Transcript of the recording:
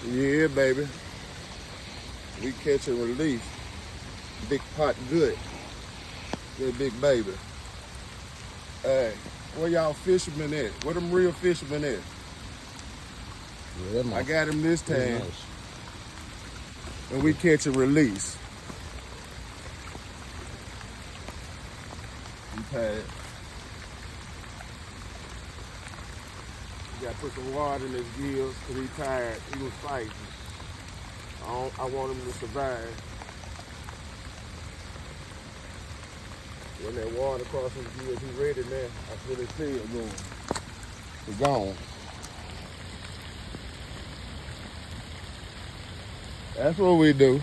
Yeah, baby. We catch and release. Big pot good. That big baby. Hey, where y'all fishermen at? Where them real fishermen at? Yeah, I got him this time. nice. And we catch and release. Okay. You gotta put some water in his gills because he's tired. He was fighting. I want him to survive. When that water across his gills, he's ready now. I feel his tail going. He's gone. That's what we do.